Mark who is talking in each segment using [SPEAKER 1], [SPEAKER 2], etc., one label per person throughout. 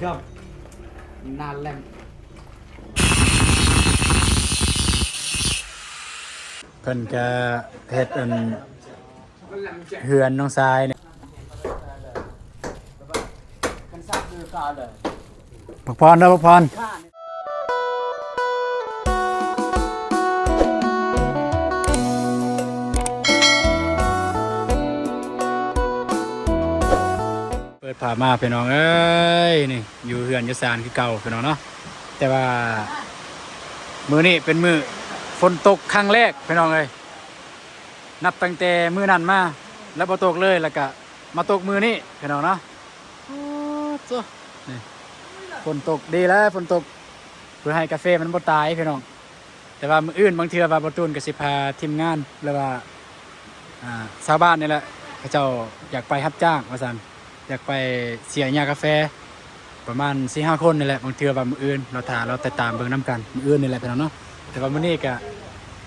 [SPEAKER 1] ครับนานแล้ว
[SPEAKER 2] เพิ่นก็เฮ็ดอันเฮือนน้องทรายเนี่ย
[SPEAKER 1] กันทราบคือก่อนเลย
[SPEAKER 2] พักพรเด้อพักพรเปิดผ่ามาพี่น้องเอ้ยนี่อยู่เฮือนอยู่ศาลคือเก่าพี่น้องเนาะแต่ว่ามื้อนี้เป็นมื้อฝนตกครั้งแรกพี่น้องเอ้ยนับตั้งแต่มื้อนั้นมาแล้วบ่ตกเลยแล้วก็มาตกมื้อนี้พี่น้องเนาะโอ้โหนี่ฝนตกดีแล้วฝนตกเพื่อให้กาแฟมันบ่ตายพี่น้องแต่ว่ามื้ออื่นบางเทื่อว่าบ่ตูนก็สิพาทีมงานหรือว่าชาวบ้านนี่แหละเขาเจ้าอยากไปรับจ้างว่าซั่นอยากไปเสียหญ้ากาแฟประมาณ 4-5 คนนี่แหละบางเทื่อว่ามื้ออื่นเราถ่าเราติดตามเบิ่งนํกันมื้ออื่นนี่แหละพี่น้องเนาะแต่ว่ามื้อนี้ก็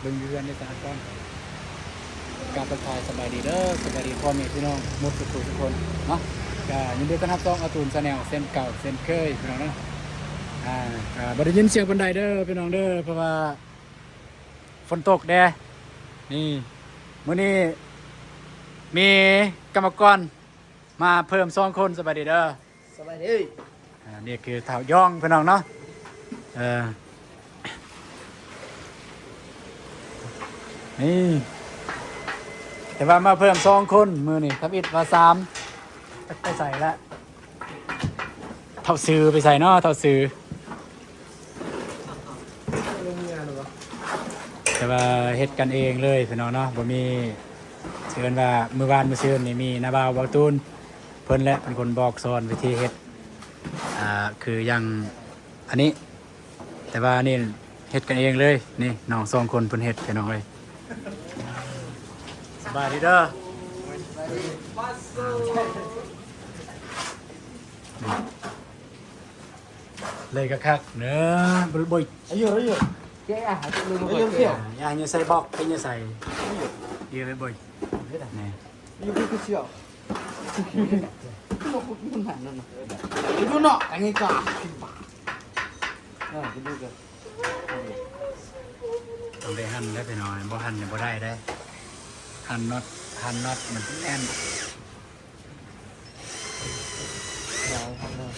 [SPEAKER 2] เบิ่งอยู่เรือนในศาลก่อนการทักทายสบายดีเด้อสบายดีพ่อแม่พี่น้องหมดทุกคนเนาะก็ยินดีต้อนรับต้องอาตูนชาแนลเส้นเก่าเส้นเคยพี่น้องเนาะบ่ได้ยินเสียงปานใดเด้อพี่น้องเด้อเพราะว่าฝนตกแดดนี่มื้อนี้มีกรรมกรมาเพิ่ม2คนสบายดีเด้อ
[SPEAKER 1] สบายดี
[SPEAKER 2] นี่คือเถาย่องพี่น้องเนาะนี่แต่ว่ามาเพิ่ม2คนมือนี่ทับอิดว่า3ไปใส่แล้วเท่าซื้อไปใส่เนาะเท่าซื้อแต่ว่าเฮ็ดกันเองเลยพี่น้องเนาะบ่มีเชิญว่ามื้อวานมื้อซื่นนี่มีนาบ่าวบ่าวตูนเพิ่นแหละเป็นคนบอกสอนวิธีเฮ็ดคือยังอันนี้แต่ว่านี่เฮ็ดกันเองเลยนี่น้อง2คนเพิ่นเฮ็ดพี่น้องเลยสบายดีเด้อเลยกะคักเนื้อบ่อย
[SPEAKER 1] อายุแกอ่ะจะลืมอายุเที่ยว
[SPEAKER 2] ย่างอย่าใส่บอกเป็นอย่าใส่เยอะไปบ่อยนี่
[SPEAKER 1] อายุคือเที่ยวโลกมันหันนั่นน่ะอายุเนาะอันนี้ก็ไปดูกัน
[SPEAKER 2] ต้องได้หั่นได้ไปหน่อยบ่หั่นเนี่ยบ่ได้ได้หั่นน็อตมันแน่น
[SPEAKER 1] ยาวทำเลย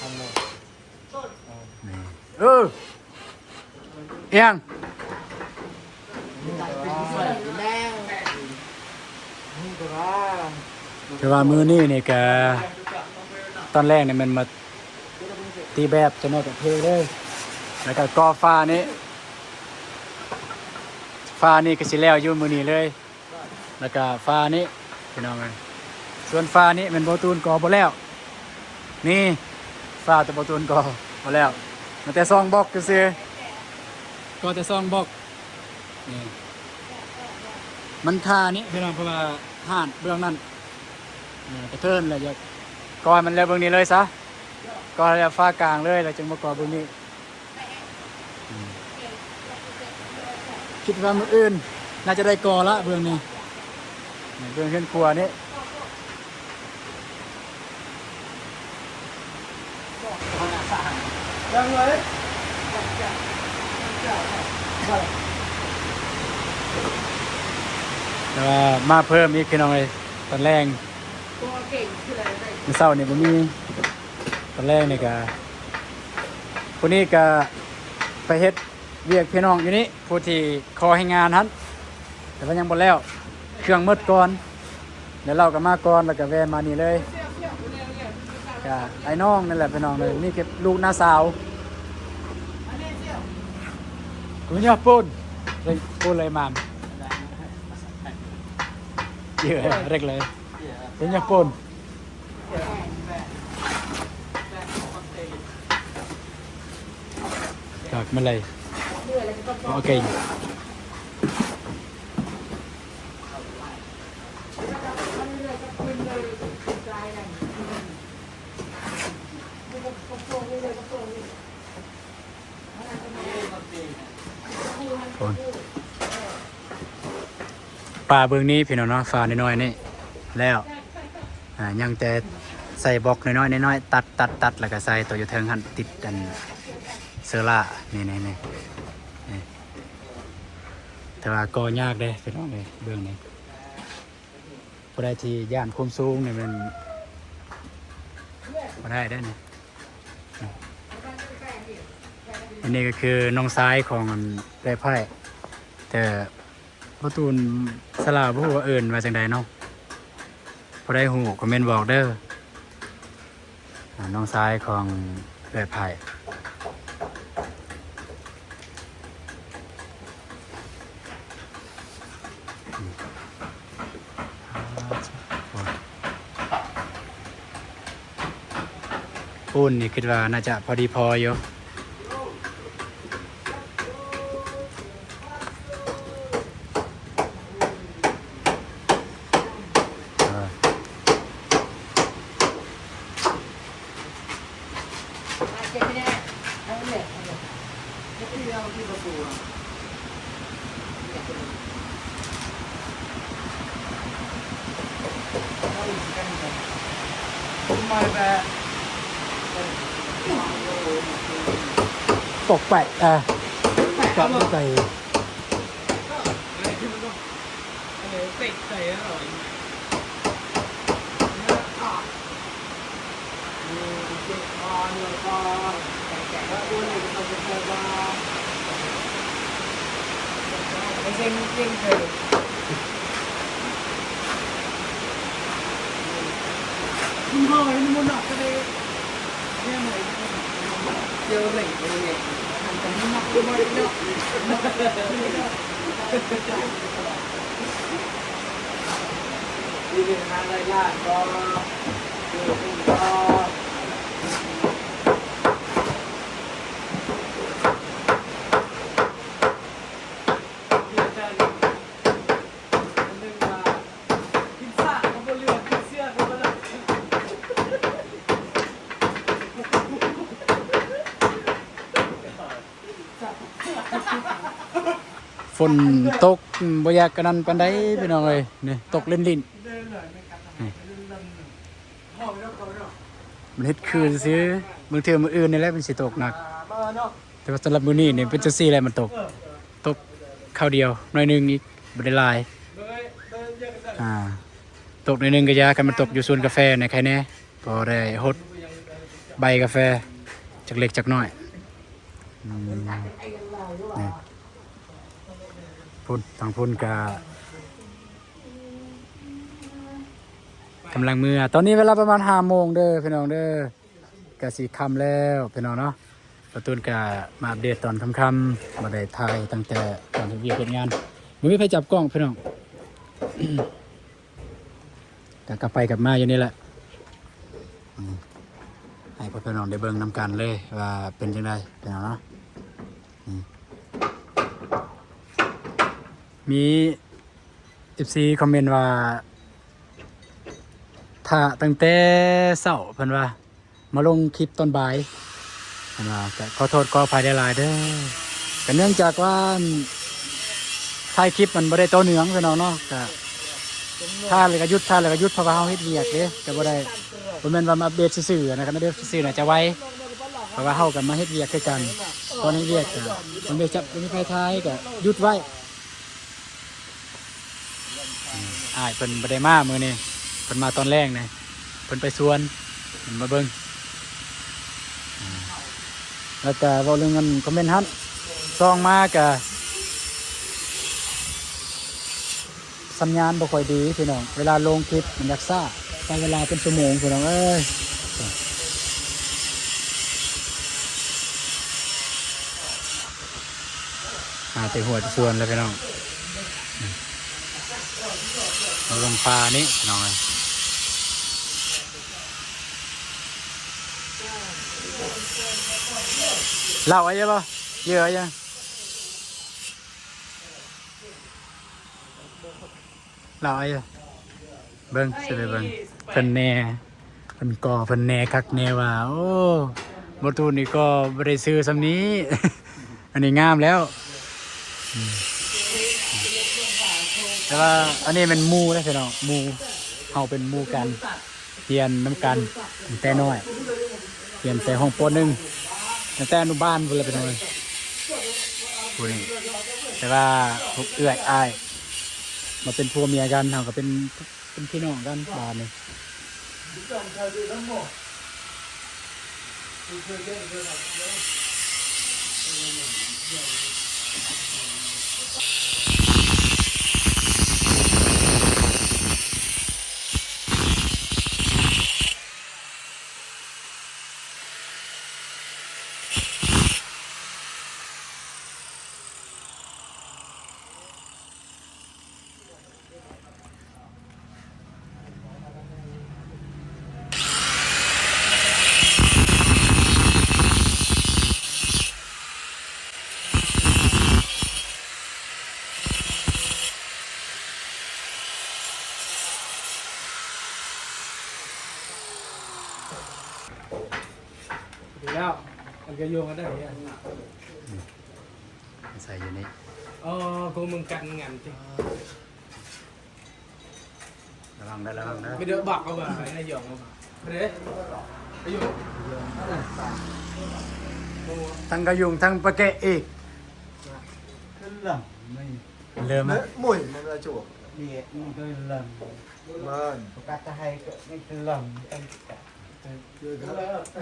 [SPEAKER 1] ทำเลย
[SPEAKER 2] นี่เอียง แต่ว่ามือนี่นี่ก็ตอนแรกเนี่ยมันมาตีแบบจะนอกจากเพลงเลยแล้วก็ก่อฟ้านี่ก็สิแล้วอยู่มือนี้เลยแล้วก็ฟ้านี่พี่น้องกันส่วนฟ้านี่มันโบตูนก่อบ่แล้วนี่ฟ้าแต่โบตูนก่อบ่แล้วมันแต่ซองบล็อกซื่อๆก็แต่ซองบล็อกนี่มันทานี่พี่น้องเพราะว่าห่านเบื้องนั้นกระเทินเลยจะก่อมันแล้วเบื้องนี้เลยซะก่อแล้วฟ้ากลางเลยแล้วจึงมาก่อเบื้องนี้คิดว่ามืออื่นน่าจะได้ก่อละเบื้องนี้เบื้องขึ้นครัวนี้
[SPEAKER 1] ยังเลย
[SPEAKER 2] แต่ว่ามาเพิ่มอีกพี่น้องเลยตอนแรกมื้อเช้านี่บ่มีตอนแรกนี่ก็คนนี้ก็ไปเฮ็ดเวียกพี่น้องอยู่นี่ผู้ที่ขอให้งานนั้นแต่ว่ายังบ่แล้วเครื่องหมดก่อนเดี๋ยวเราก็มาก่อนแล้วก็แวะมานี่เลยก็ไอ้น้องนั่นแหละพี่น้องเลยนี่คือลูกน้าสาวกูเนี่ยปูนเลยปูนเลยมามเยอะเร็กเลยกูเนี่ยปูนจากมาเลยโอเค คนปลาเบื้องนี้พี่น้องเนาะฟ้าน้อยๆนี่แล้วยังแต่ใส่บล็อกน้อยๆน้อยๆตัดแล้วก็ใส่ตัวอยู่เทิงหันติดกันเซอร่านี่แต่ว่าก็ยากเด้พี่น้องเลยเบื้องนี้พอได้ที่ย่านความสูงนี่มันพอได้เนี่ยอันนี้ก็คือน้องซ้ายของแร่ไพ่แต่ประตูนสลาผู้ว่าเอิญมาจากใดเนาะพอได้หูคอมเมนต์บอกเด้อน้องซ้ายของแร่ไพ่ปูนนี่คิดว่าน่าจะพอดีพออยู่ตกไปกลับไป
[SPEAKER 1] คุณพ่อไอ้นี่มันหนักก็เลยเนี่ยหน่อยเจอเหล่งเลยทำแต่ไม่หนักไม่ได้เนาะดีเป็นงานไรล่ะก็
[SPEAKER 2] ฝนตกบ่อยากกันนั้นปานใดพี่น้องเอ้ยนี่ตกเล่นลิ้นมันเฮ็ดคืนซื้อบางเทื่อมื้ออื่นนี่แหละมันสิตกหนักแต่ว่าสำหรับมื้อนี้นี่เป็นจังซี่แหละมันตกคราวเดียวหน่อยนึงอีกบ่ได้หลายตกหน่อยนึงก็ยากันมันตกอยู่สวนกาแฟในใครแน่พอได้ฮดใบกาแฟจักเล็กจักน้อยนี่พุ่นทางพุ่นกำลังมือตอนนี้เวลาประมาณ5 โมงเด้อพี่น้องเด้อกะสิค่ำแล้วพี่น้องเนาะประตูนกะมาอัปเดตตอนค่ำๆมาได้ถ่ายตั้งแต่ตอนที่เฮ็ดงานไม่มีใครจับกล้องพี่น้อง แต่กลับไปกลับมาอยู่นี่แหละให้พี่น้องได้เบิ่งนำกันเลยว่าเป็นจังไดพี่น้องเนาะมี14คอมเมนต์ว่าถ้าตั้งแต่เช้าเพิ่นว่ามาลงคลิปตอนบ่ายเพิ่นว่าก็ขอโทษขออภัยได้หลายเด้อก็เนื่องจากว่าถ่ายคลิปมันบ่ได้ต่อเนื่องพี่น้องเนาะก็ถ้าเลยก็หยุดเพราะว่าเฮาเฮ็ดเวียกเด้ก็บ่ได้บ่แม่นว่ามาอัปเดตซื่อๆนะครับอัปเดตซื่อๆน่ะจะไวเพราะว่าเฮาก็มาเฮ็ดเวียกคือกันตอนนี้เวียกก็มันได้จับมีไฟท้ายก็หยุดไว้เพิ่นบ่ได้มามื้อนี้เพิ่นมาตอนแรกนี่เพิ่นไปสวนมาเบิ่งแล้วก็เว้าเรื่องเงินคอมเมนต์ฮั่นซองมาก็สัญญาณบ่ค่อยดีพี่น้องเวลาลงคลิปมันอยากซ่าใช้เวลาเป็นชั่วโมงพี่น้องเอ้ยแต่หัวจะส่วนแล้วพี่น้องเราลงปลานี้หน่อยเล่าไว้ยังป่ะเยอะยังเล่าไว้ยังเบิ้งสิไปเบิ้งเพิ่นแน่เพิ่นก่อเพิ่นแน่คักแน่ว่าโอ้บทูนนี่ก็บริซื้อสำนี้ อันนี้งามแล้ว แต่ว่าอันนี้เป็นหมู่นะพี่น้องหมู่เฮาเป็นหมู่กันเรียนน้ำกันตั้งแต่น้อยเรียนแต่ห้องป .1 ตั้งแต่อนุบาลพุ่นละพี่น้องผู้นี้แต่ว่าพวกเอื้อยอ้ายมาเป็นผัวเมียกันเฮาก็เป็นพี่น้องกันบ้านนี้
[SPEAKER 1] ดีแล้วมันจะโยงกันได้เนี่ย
[SPEAKER 2] ใส่อยู่นี่
[SPEAKER 1] กูมึงกันงานจริง
[SPEAKER 2] ระวังได้ระวังได้
[SPEAKER 1] ไม่เดือดบักเอาแบบไหนนายหยองเอาแบบไม่เด้ไปอยู่
[SPEAKER 2] ทั้งกระยุงทั้งปลาเกะอีก
[SPEAKER 3] lần mình
[SPEAKER 2] เริ่มไหม
[SPEAKER 3] mùi mà là chủ
[SPEAKER 2] địa tôi lần
[SPEAKER 3] vâng
[SPEAKER 2] các ta hay cái lần trong cả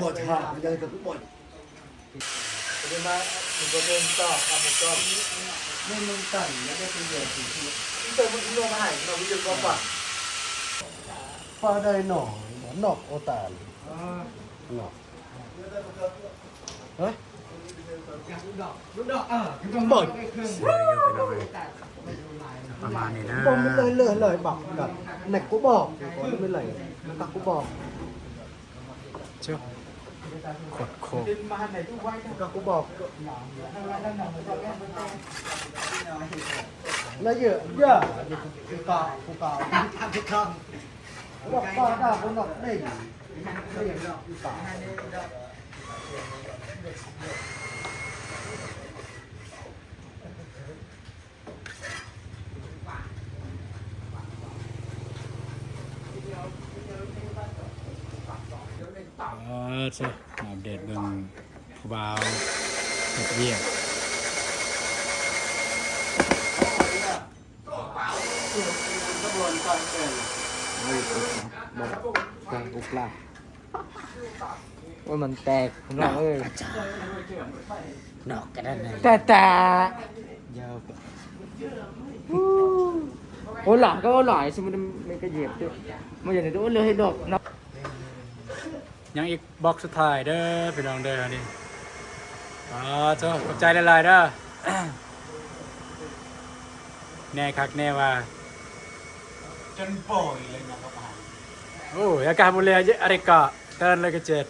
[SPEAKER 3] bột hả bây giờ cũng bột
[SPEAKER 1] nhưng mà mình có nên tỏ cả một con
[SPEAKER 2] nên mình tẩn nó cái gì thì
[SPEAKER 3] tôi vẫn luôn hải mà bây giờ có quả qua đây nỏ ô tàn nỏ đấy
[SPEAKER 1] ลูกดอก
[SPEAKER 3] bột
[SPEAKER 2] ประมาณนี้นะ
[SPEAKER 3] bông mới lời lời bảo cả này cũng bỏ có mới lời cả cũng bỏ
[SPEAKER 2] ชุบขดโคก
[SPEAKER 3] cả cũng bỏ là gì giờ cụ cào đọc qua đọc con đọc đây đây là cụ cào
[SPEAKER 2] ใช่อัปเดตเบิ่งผู้บ่าวเฮ็ดเวียก
[SPEAKER 3] càng cục là ôi mình tẹt nó ơi
[SPEAKER 2] นอกกันได้ไหน
[SPEAKER 3] tà giờ ôi lại có loại xong mình cái dẹp chứ bây giờ này tôi lên đột nó
[SPEAKER 2] ยังอีกบล็อกสุดท้ายเด้อพี่น้องเด้อนี่เจ้าขอบใจหลายๆเด้อ แน่คักแน่ว่า
[SPEAKER 3] chân bồi lên nó các bạn
[SPEAKER 2] โอ้ยอากาศบุเรียเยอะอะไรกะเตือนเลยก็เจ็ด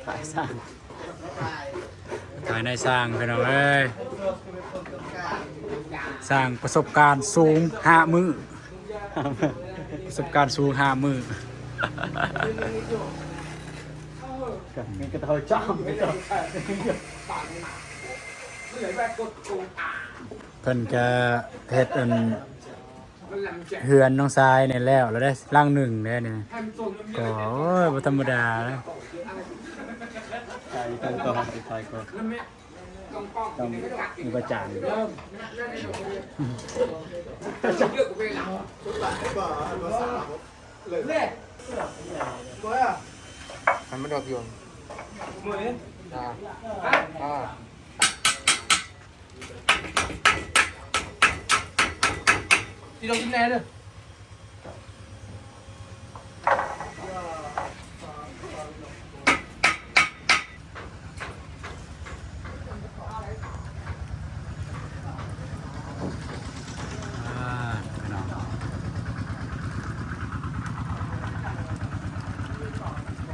[SPEAKER 2] ขายสร้างขายในสร้างพี่น้องเอ้ยสร้างประสบการณ์สูง5 มื้อ ประสบการณ์สูง5 มื้อ
[SPEAKER 3] mình cái thời chăm cái thời
[SPEAKER 2] เพิ่นก็เฮ็ดเฮือนน้องทรายนี่แล้วได้ร่างหนึ่งได้นี่ก็โอ้ยบ่ธรรมดานะ
[SPEAKER 3] chạy tăng to thì phải có
[SPEAKER 2] ต้องมีประจาน
[SPEAKER 3] anh mới đọc dùng
[SPEAKER 1] đi đâu trên này được
[SPEAKER 2] พี่น้อง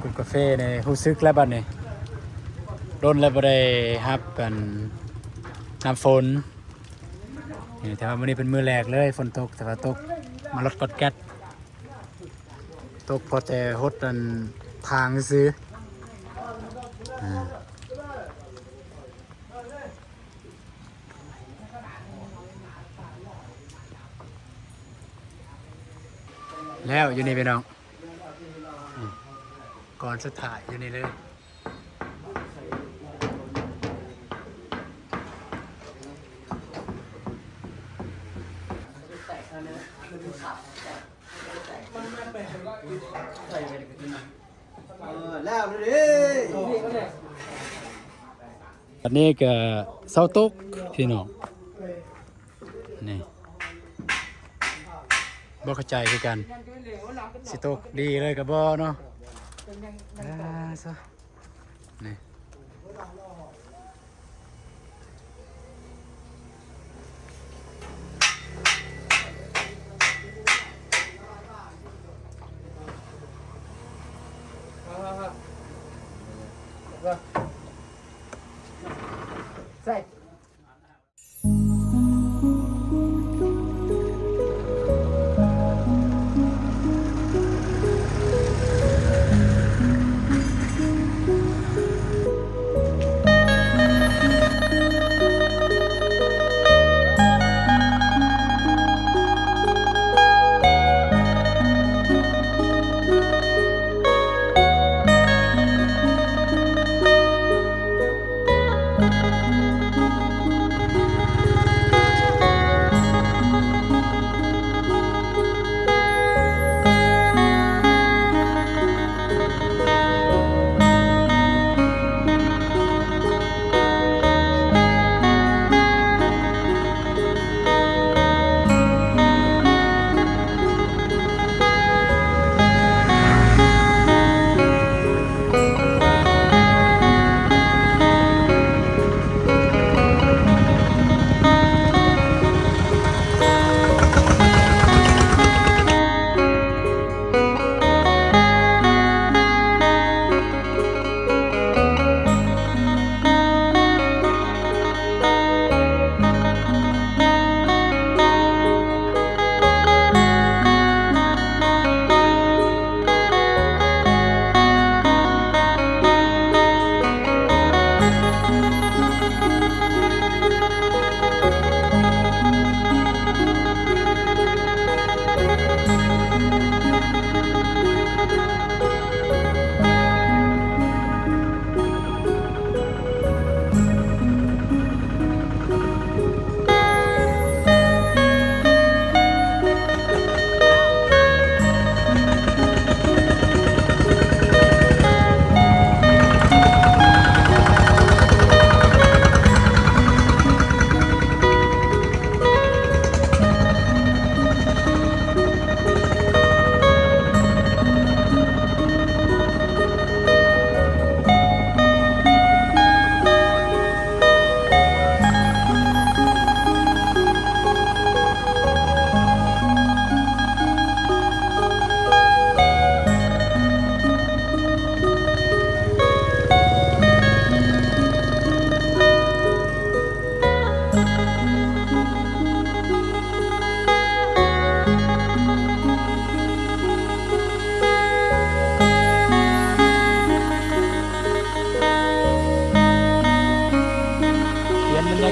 [SPEAKER 2] กุกาแฟในรู้สึกแล้วบัดนี้โดนแล้วบ่ได้รับกันน้ำฝนนี่แต่ว่ามื้อนี้เป็นมื้อแรกเลยฝนตกแต่ว่าตกมาลดกดแก๊สตกพอแต่ฮดอันทางซื้อแล้วอยู่นี่พี่น้องก่อนสุดท้ายอยู่นี่เลย
[SPEAKER 3] แล้วดิ
[SPEAKER 2] ตอนนี้ก็เสาตกพี่น้องนี่บ่เข้าใจคือกันสิตกดีเลยกับบ่เนาะซะนี่
[SPEAKER 1] ใส่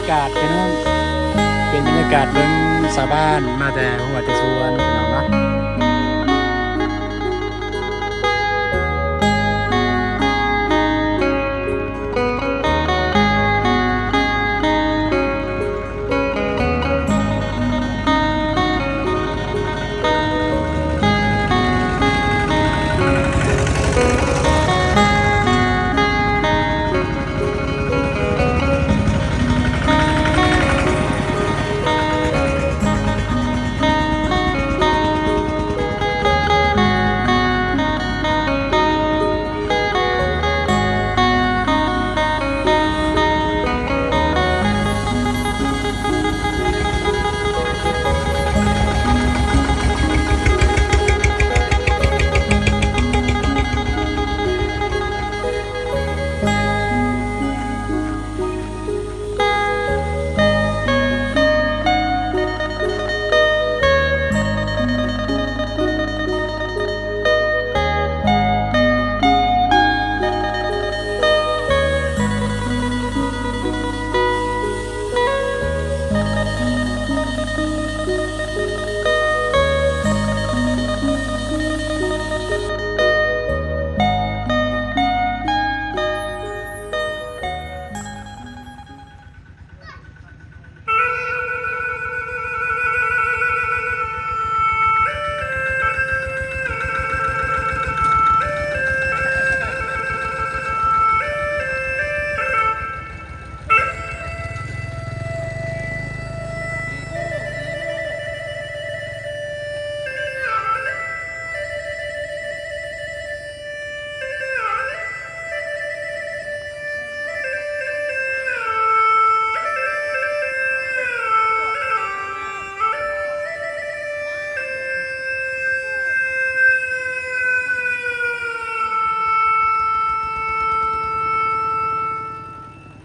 [SPEAKER 2] ากาศพี่น้องเป็นบรรยากาศเบิ่งชาวบ้านมาแต่หัวแต่สวนพี่น้องเนาะ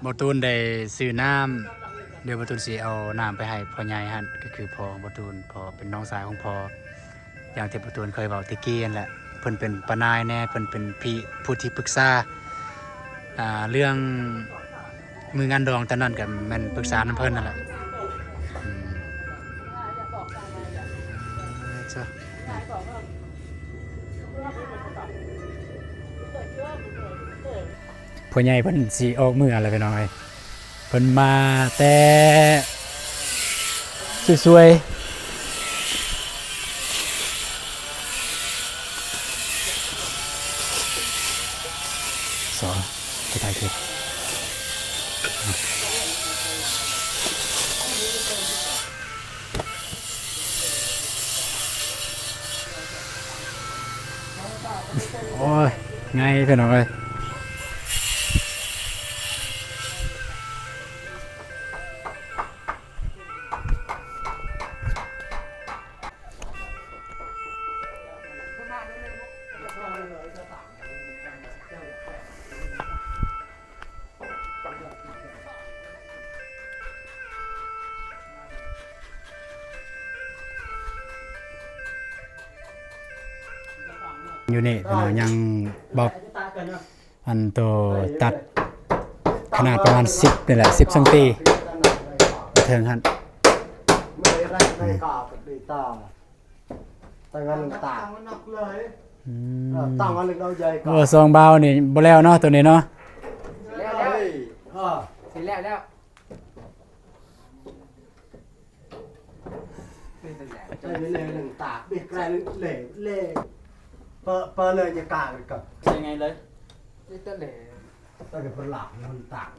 [SPEAKER 2] บ่ตูนได้ซื้อน้ำเดี๋ยวบ่ตูนสิเอาน้ำไปให้พ่อใหญ่หั่นก็คือพ่อบ่ตูนพ่อเป็นน้องชายของพ่ออย่างที่บ่ตูนเคยเว้าตะกี้นั่นแหละเพิ่นเป็นปานายแน่เพิ่นเป็นผู้ที่ปรึกษาเรื่องมืองานดองตอนนั้นก็แม่นปรึกษานำเพิ่นนั่นแหละจ้ะพ่อใหญ่เพิ่นสิออกมืออะไรไปน้องเอ้ยเพิ่นมาแต่สวยๆสอไปถ่ายคลิปโอ้ยไงไปน้องเอ้ยอยู่นี่เป็นว่ายังบอกอันโตตัดขนาดประมาณ10นี่แหละ10ซนเทิงหั่น
[SPEAKER 3] ไม่ได้ในกาบดีตาแต่งานตามันหนักเลยตั้งอันเล็กเอาใหญ่ก่อน
[SPEAKER 2] โอ้ซองเบานี่บ่แล้วเนาะตัวนี้เนาะ
[SPEAKER 1] แล้วเสร็จแล้ว
[SPEAKER 3] ใจเลยหนึ่งตาบิดแกลเล่เล่เปิดเลยจะกลางกับ
[SPEAKER 1] ยังไงเลยนี่ตะเหล่
[SPEAKER 3] ตั้งแต่เป็นหลักมันต่าง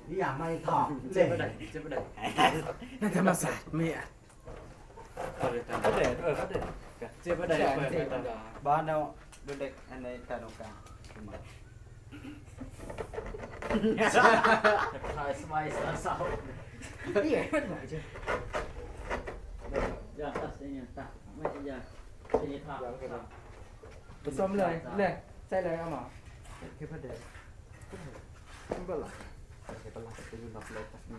[SPEAKER 3] นี่อย่างไม่ถอด
[SPEAKER 1] เจ็
[SPEAKER 3] เล่
[SPEAKER 1] บบ่ได้นั่นธรรมศาสตร์ไม่อ่ะเขาเด็ดเจ็บบ่ได้บ้านเราเด็กอันในตาตรงกลางถ่ายสบายสาวนี่ไงมันหน่อยจ้ะอย่าตัดเส้นอย่าตัดไม่อย่าเส้นทางผสมเลยใส่เลยเอาหมอคือประเด็นมันก็หลักเป็นหลักเป็นหลักเลยตัดมา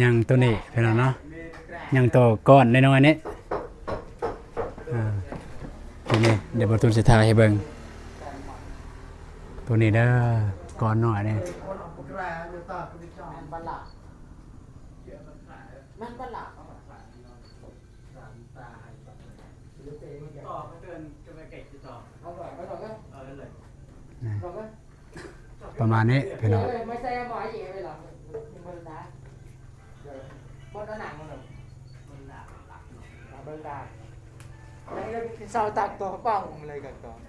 [SPEAKER 2] ยังตัวนี้พี่น้องเนาะยังตัวก้อนน้อยๆนี้ตัวนี้เดี๋ยวบ่ตูนสิถ่ายให้เบิ่งตัวนี้เด้อก้อนน้อยนี่
[SPEAKER 1] มันบัลลังต่อเกินจะไปเก่งต่อเอาก่อนไปต่อกันเลยต่อกัน
[SPEAKER 2] ประมาณนี้พี่น้อง
[SPEAKER 1] ไม่ใช่หมอหญิงไปหรอกมันนะมันหนักมันหรอมันหนักมันหนักแล้วเสาตักตัวป้องเลยกันก่อน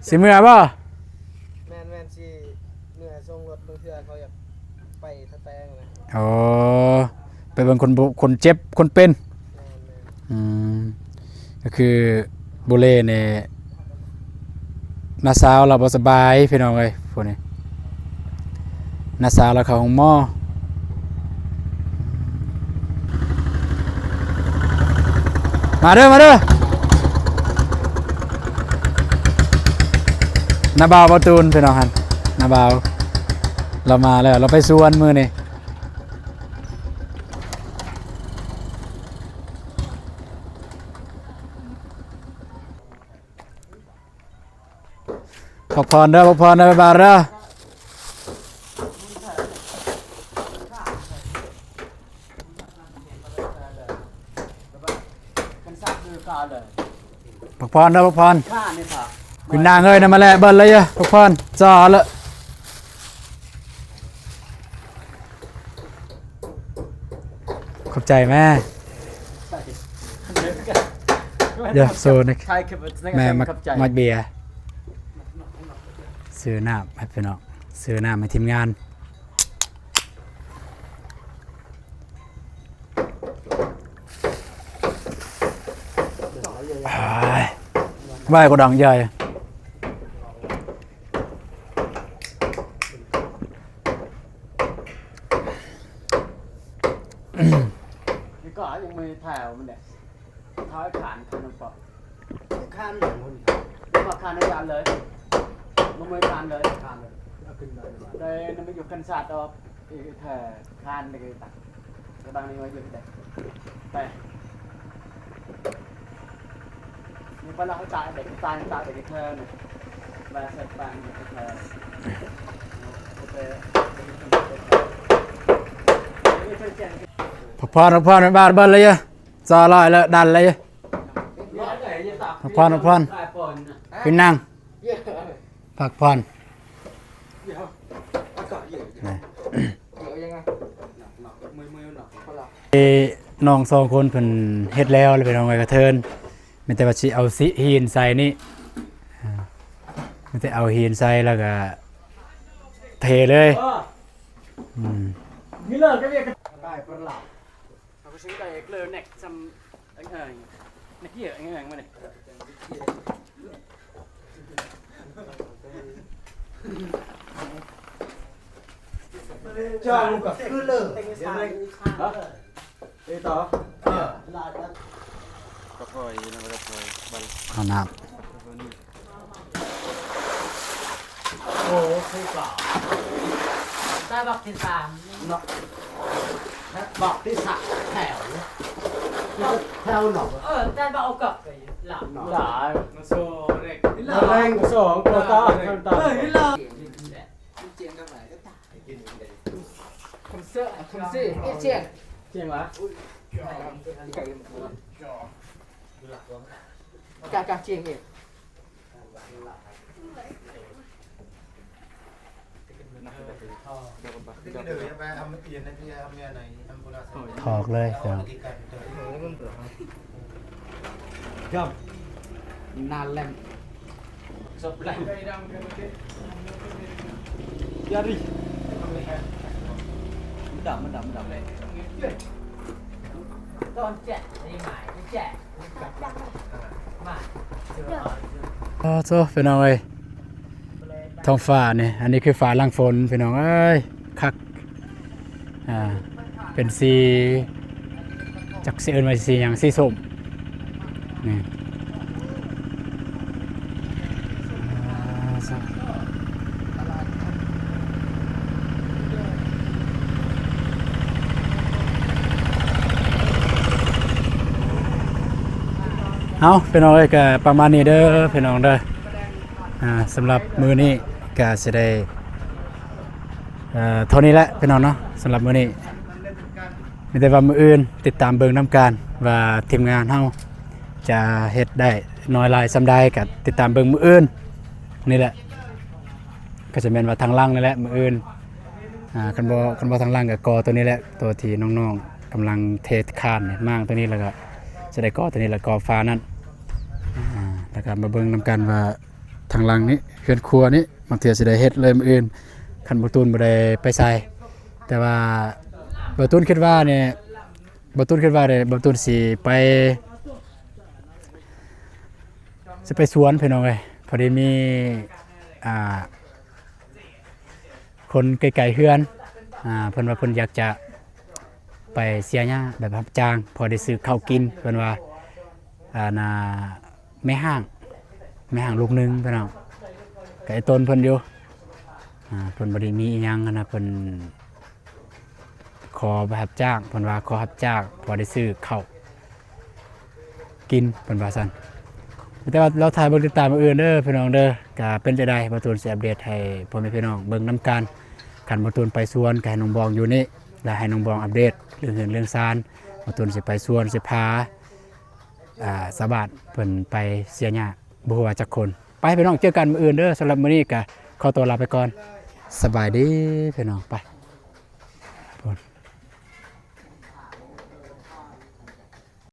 [SPEAKER 2] สิเมื่อบ่
[SPEAKER 1] แมนสิเหนื่อยส่งรถบางเทื่อเขาอยากไปทะแตงเลย
[SPEAKER 2] อ๋อไปเบิ่งคนเจ็บคนเป็นก็คือบุเล่เนี่ยน้าสาวเราบ่สบายพี่น้องเอ้ยพวกนี้น้าสาวเราเข้าห้องหมอมาเด้อน้าบ่าวประตูนพี่น้องหั่นน้าบ่าวเรามาแล้วเราไปสวนมื้อนี้พักผ่อนเด้อบ๊ายบายเด้อพักผ่อนคุณนางเอ้ยนำมาแล้วเบิ่นเลยเด้อพักผ่อนจ่อละขอบใจแม่เดี๋ยวโซนแม่มักเบียร์ซื้อน้ำให้พี่น้องซื้อน้ำให้ทีมงาน ไหว้ก็ดังใหญ่
[SPEAKER 1] นี่ก็ยังไม่แถวมันเนี่ยท้ายขานคันปะ
[SPEAKER 3] ข้ามหนึ่งคน
[SPEAKER 1] นี่มาคานในยานเลยมันไม่คานเลย
[SPEAKER 3] ข้ามเลยเอาขึ้นได้
[SPEAKER 1] đây nó mới dùng cân sạt đó thì thể khan để cái tặng cái băng này mới dùng đây đây nhưng mà nó có chạy để cái thơ này và sạch bạn để cái thơ
[SPEAKER 2] พักผ่อนบ้านเลยซาลอยแล้วดันเลยพักผ่อนเป็นนั่งพักผ่อนน้อง2คนเพิ่นเฮ็ดแล้วไปน้องไว้กระเทินมีแต่ว่าสิเอาหินใส่นี่มีแต่เอาหินใส่แล้วก็เทเลย
[SPEAKER 1] นี่เลยcái việcได้เปล่าเขาซื้อได้เกลือเน็กซัมanh hời này kia anh hời mà này
[SPEAKER 3] cho luôn cả cứ lờ
[SPEAKER 1] đây tao
[SPEAKER 2] เอาน้
[SPEAKER 1] โอ้ใช่เปล่า
[SPEAKER 4] ได้บอกที่3
[SPEAKER 3] บอกที่สามแถวแถวหนอก
[SPEAKER 4] ได้บอกเอากลับไปหลับ
[SPEAKER 1] đã
[SPEAKER 3] nó xô đây
[SPEAKER 1] nó lên của sổ của tao con tao
[SPEAKER 4] không sợ không gì cái chuyện
[SPEAKER 1] chuyện mà
[SPEAKER 4] cả chuyện gì
[SPEAKER 3] cái đời em ăn mấy tiền này kia ăn nghe này ăn cô đã
[SPEAKER 2] ำถอกเลยเดี๋ยว
[SPEAKER 1] Không. Nà lem. Sập lem. Ra đi. Mình đậm.
[SPEAKER 4] con trẻ đi mãi cái trẻ mà
[SPEAKER 2] โซ่พี่น้องเอ้ยท้องฟ้านี่อันนี้คือฟ้าหลังฝนพี่น้องเอ้ยคักเป็นสีจักสีเอิ้นว่าสีหยังสีส้มนี่เอาพี่น้องเอ้ยก็ประมาณนี้เด้อพี่น้องเด้อสำหรับมื้อนี้ก็สิได้เท่านี้แหละพี่น้องเนาะสำหรับมื้อนี้มีแต่ว่ามื้ออื่นติดตามเบิ่งนํกันว่าทีมงานเฮาจะเฮ็ดได้น้อยหลายซำใดก็ติดตามเบิ่งมื้ออื่นนี่แหละก็จะแม่นว่าทางล่างนี่แหละมื้ออื่นคันบ่ทางล่างก็กอตัวนี้แหละตัวที่น้องๆกำลังเทคานนี่มางตัวนี้แล้วก็จะได้กอตัวนี้แล้วกอฟ้านั่นแล้วก็มาเบิ่งนํกันว่าทางหลังนี้เฮือนครัวนี้บางเทื่อสิได้เฮ็ดเลยมื้ออื่นคันบ่ตูนบ่ได้ไปใส่แต่ว่าบ่ตูนคิดว่าเนี่ยบ่ตูนคิดว่าได้บ่ตูนสิไปสวนพี่น้องเอ้ยพอดีมีคนไกลๆเฮือนเพิ่นว่าเพิ่นอยากจะไปเสียหญ้าแบบรับจ้างพอได้ซื้อข้าวกินเพิ่นว่าน่ะแม่ห้างลูกนึงพี่น้องก็ไอ้ต้นเพิ่นอยู่เพิ่นบ่ได้มีอีหยังนะเพิ่นขอรับจ้างเพิ่นว่าขอรับจ้างพอได้ซื้อข้าวกินเพิ่นว่าซั่นแต่ว่าเราถ่ายเบิ่งติดตามมื้ออื่นเด้อพี่น้องเด้อก็เป็นจังได๋บ่ตูนสิอัปเดตให้พ่อแม่พี่น้องเบิ่งนํกันคันบ่ตูนไปสวนก็ให้น้องบองอยู่นี่และให้น้องบองอัปเดตเรื่องเฮือนเรื่องซานบ่ตูนสิไปสวนสิพาสะบาดเพิ่นไปเสียหญ้าบ่ฮู้ว่าจักคนไปพี่น้องเจอกันมื้ออื่นเด้อสำหรับมื้อนี้ก็ขอตัวลาไปก่อนสบายดีพี่น้องไป